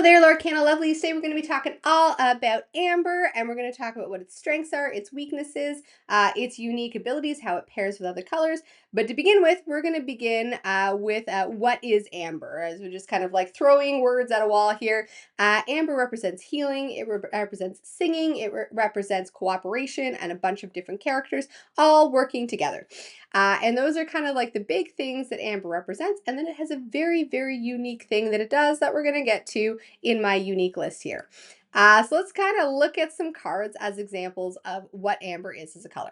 there, Lorcana lovelies. Today we're going to be talking all about amber, and we're going to talk about what its strengths are, its weaknesses, its unique abilities, how it pairs with other colors. But to begin with, we're going to begin with what is amber, as we're just kind of like throwing words at a wall here. Amber represents healing, it represents singing, it represents cooperation, and a bunch of different characters all working together. And those are kind of like the big things that amber represents. And then it has a very, very unique thing that it does that we're going to get to in my unique list here. So let's kind of look at some cards as examples of what amber is as a color.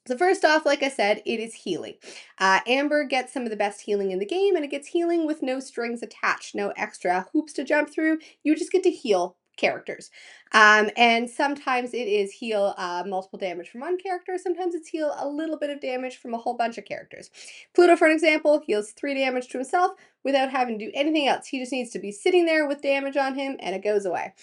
So first off, like I said, it is healing. Amber gets some of the best healing in the game, and it gets healing with no strings attached, no extra hoops to jump through. You just get to heal characters. And sometimes it is heal multiple damage from one character. Sometimes it's heal a little bit of damage from a whole bunch of characters. Pluto, for an example, heals 3 damage to himself without having to do anything else. He just needs to be sitting there with damage on him, and it goes away.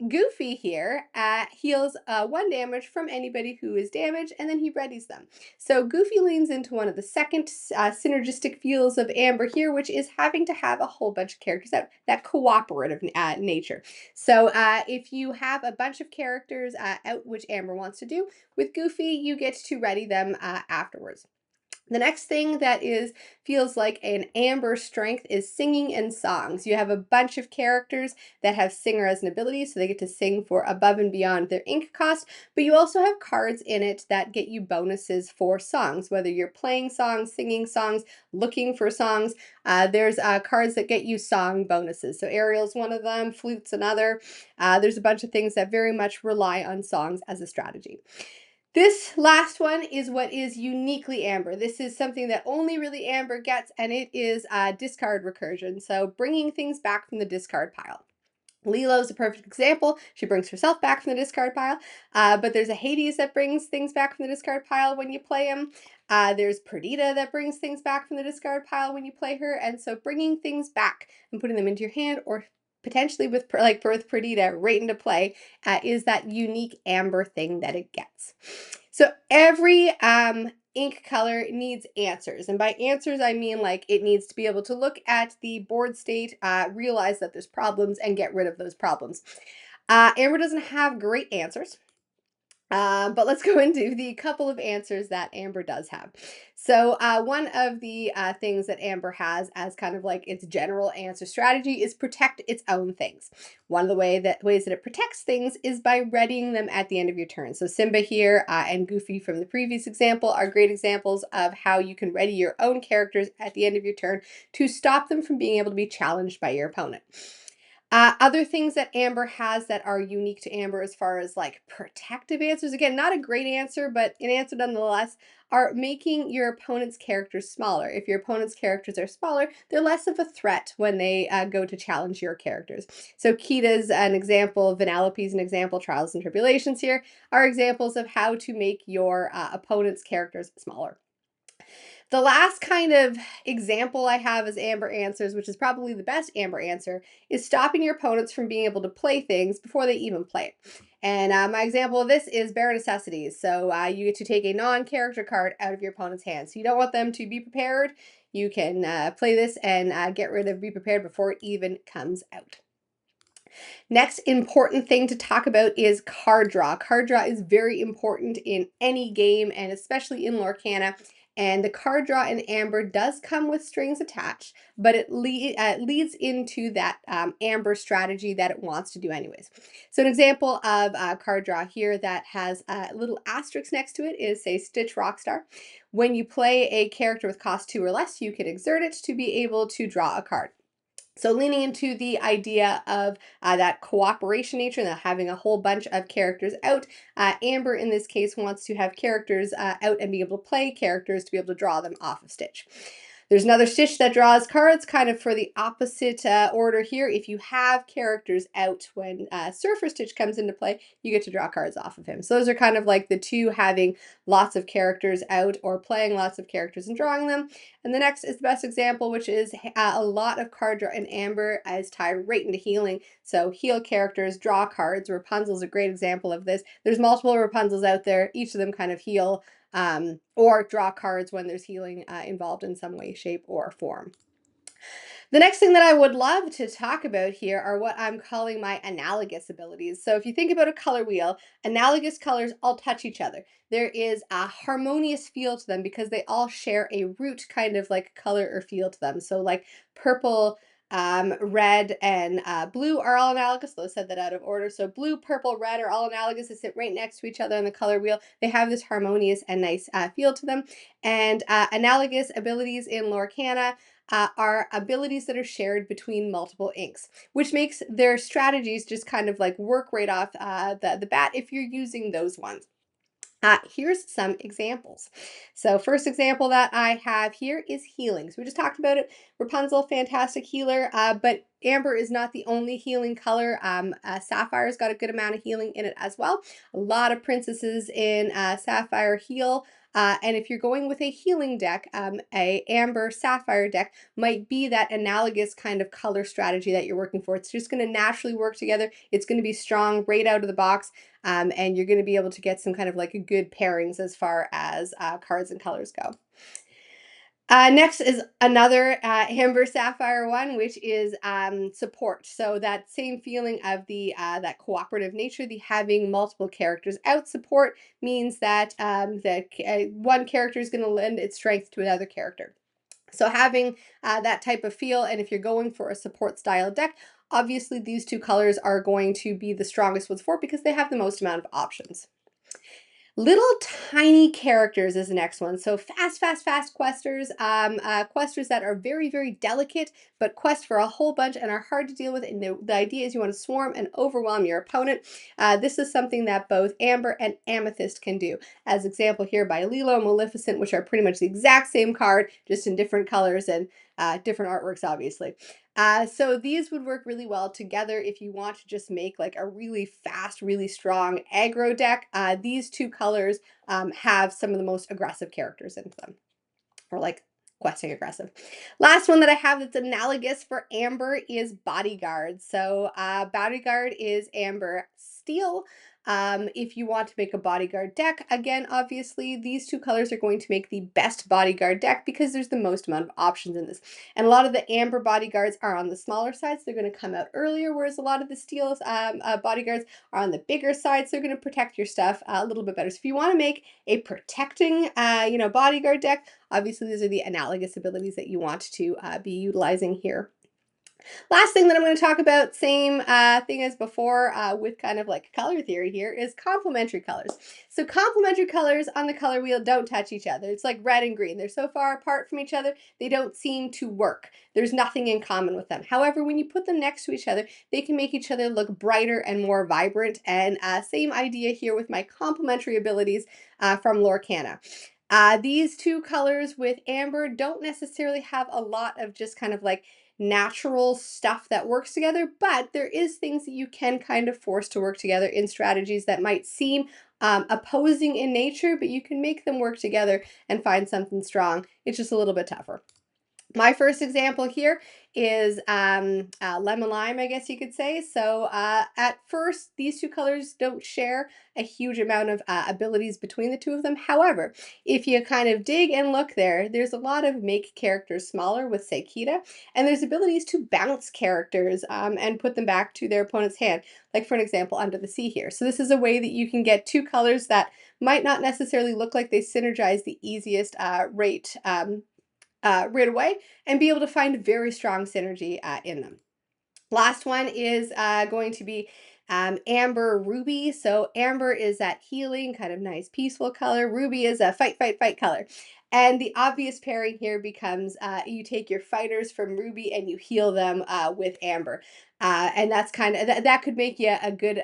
Goofy here heals 1 damage from anybody who is damaged, and then he readies them. So Goofy leans into one of the second synergistic feels of amber here, which is having to have a whole bunch of characters out, that cooperative nature. So if you have a bunch of characters out, which amber wants to do, with Goofy, you get to ready them afterwards. The next thing that feels like an amber strength is singing and songs. You have a bunch of characters that have singer as an ability, so they get to sing for above and beyond their ink cost, but you also have cards in it that get you bonuses for songs, whether you're playing songs, singing songs, looking for songs. There's cards that get you song bonuses. So Ariel's one of them, Flute's another. There's a bunch of things that very much rely on songs as a strategy. This last one is what is uniquely amber. This is something that only really amber gets, and it is discard recursion. So bringing things back from the discard pile. Lilo's a perfect example. She brings herself back from the discard pile, but there's a Hades that brings things back from the discard pile when you play him. There's Perdita that brings things back from the discard pile when you play her, and so bringing things back and putting them into your hand, or potentially with Perdita right into play, is that unique amber thing that it gets. So every ink color needs answers, and by answers I mean like it needs to be able to look at the board state, realize that there's problems, and get rid of those problems. Amber doesn't have great answers. But let's go into the couple of answers that amber does have. So one of the things that amber has as kind of like its general answer strategy is protect its own things. One of the ways that it protects things is by readying them at the end of your turn. So Simba here and Goofy from the previous example are great examples of how you can ready your own characters at the end of your turn to stop them from being able to be challenged by your opponent. Other things that amber has that are unique to amber as far as like protective answers, again, not a great answer, but an answer nonetheless, are making your opponent's characters smaller. If your opponent's characters are smaller, they're less of a threat when they go to challenge your characters. So Kita's an example, Vanellope's an example, Trials and Tribulations here are examples of how to make your opponent's characters smaller. The last kind of example I have as amber answers, which is probably the best amber answer, is stopping your opponents from being able to play things before they even play it. And my example of this is Bare Necessities. So you get to take a non-character card out of your opponent's hand. So you don't want them to be prepared. You can play this and get rid of Be Prepared before it even comes out. Next important thing to talk about is card draw. Card draw is very important in any game, and especially in Lorcana. And the card draw in amber does come with strings attached, but it leads into that amber strategy that it wants to do anyways. So an example of card draw here that has a little asterisk next to it is, say, Stitch Rockstar. When you play a character with cost 2 or less, you can exert it to be able to draw a card. So leaning into the idea of that cooperation nature and having a whole bunch of characters out, Amber in this case wants to have characters out and be able to play characters to be able to draw them off of Stitch. There's another Stitch that draws cards kind of for the opposite order here. If you have characters out when Surfer Stitch comes into play, you get to draw cards off of him. So those are kind of like the two, having lots of characters out or playing lots of characters and drawing them. And the next is the best example, which is a lot of card draw in amber is tied right into healing. So heal characters, draw cards. Rapunzel's a great example of this. There's multiple Rapunzels out there. Each of them kind of heal or draw cards when there's healing involved in some way, shape, or form. The next thing that I would love to talk about here are what I'm calling my analogous abilities. So if you think about a color wheel, analogous colors all touch each other. There is a harmonious feel to them because they all share a root kind of like color or feel to them. So like purple, red, and blue are all analogous. Though I said that out of order. So blue, purple, red are all analogous. They sit right next to each other on the color wheel. They have this harmonious and nice feel to them. And analogous abilities in Lorcana are abilities that are shared between multiple inks, which makes their strategies just kind of like work right off the bat if you're using those ones. Here's some examples. So first example that I have here is healing. So we just talked about it. Rapunzel, fantastic healer, but amber is not the only healing color. Sapphire's got a good amount of healing in it as well. A lot of princesses in Sapphire heal. And if you're going with a healing deck, a amber sapphire deck might be that analogous kind of color strategy that you're working for. It's just going to naturally work together. It's going to be strong right out of the box. And you're going to be able to get some kind of like a good pairings as far as cards and colors go. Next is another amber sapphire one, which is support. So that same feeling of the that cooperative nature, the having multiple characters out. Support means that one character is going to lend its strength to another character. So having that type of feel, and if you're going for a support style deck, obviously these two colors are going to be the strongest ones for it because they have the most amount of options. Little tiny characters is the next one. So fast questers, questers that are very, very delicate, but quest for a whole bunch and are hard to deal with. And the idea is you want to swarm and overwhelm your opponent. This is something that both Amber and Amethyst can do. As example here by Lilo and Maleficent, which are pretty much the exact same card, just in different colors and different artworks, obviously. So these would work really well together if you want to just make like a really fast, really strong aggro deck. These two colors have some of the most aggressive characters in them, or like questing aggressive. Last one that I have that's analogous for Amber is Bodyguard. So Bodyguard is Amber Steel. If you want to make a Bodyguard deck, again, obviously these two colors are going to make the best Bodyguard deck because there's the most amount of options in this. And a lot of the Amber Bodyguards are on the smaller side, so they're going to come out earlier, whereas a lot of the Steel Bodyguards are on the bigger side, so they're going to protect your stuff a little bit better. So if you want to make a protecting, Bodyguard deck, obviously these are the analogous abilities that you want to be utilizing here. Last thing that I'm going to talk about, same thing as before with kind of like color theory here, is complementary colors. So complementary colors on the color wheel don't touch each other. It's like red and green. They're so far apart from each other, they don't seem to work. There's nothing in common with them. However, when you put them next to each other, they can make each other look brighter and more vibrant. And same idea here with my complementary abilities from Lorcana. These two colors with amber don't necessarily have a lot of just kind of like natural stuff that works together, but there is things that you can kind of force to work together in strategies that might seem opposing in nature, but you can make them work together and find something strong. It's just a little bit tougher. My first example here is lemon lime, I guess you could say. So at first, these two colors don't share a huge amount of abilities between the two of them. However, if you kind of dig and look there, there's a lot of make characters smaller with Seikita, and there's abilities to bounce characters and put them back to their opponent's hand, like for an example, Under the Sea here. So this is a way that you can get two colors that might not necessarily look like they synergize the easiest right away and be able to find very strong synergy in them. Last one is going to be Amber Ruby. So Amber is that healing, kind of nice, peaceful color. Ruby is a fight color. And the obvious pairing here becomes you take your fighters from Ruby and you heal them with Amber. And that's kind of that could make you a good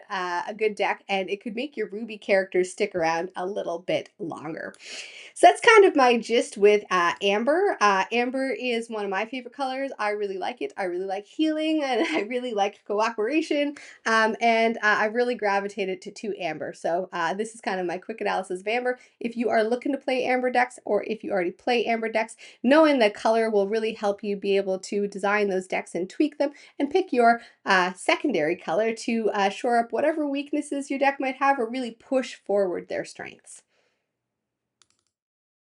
deck, and it could make your Ruby characters stick around a little bit longer. So that's kind of my gist with amber. Amber is one of my favorite colors. I really like it. I really like healing, and I really like cooperation. And I really gravitated to amber. So this is kind of my quick analysis of amber. If you are looking to play amber decks, or if you already play amber decks, knowing the color will really help you be able to design those decks and tweak them and pick your secondary color to shore up whatever weaknesses your deck might have or really push forward their strengths.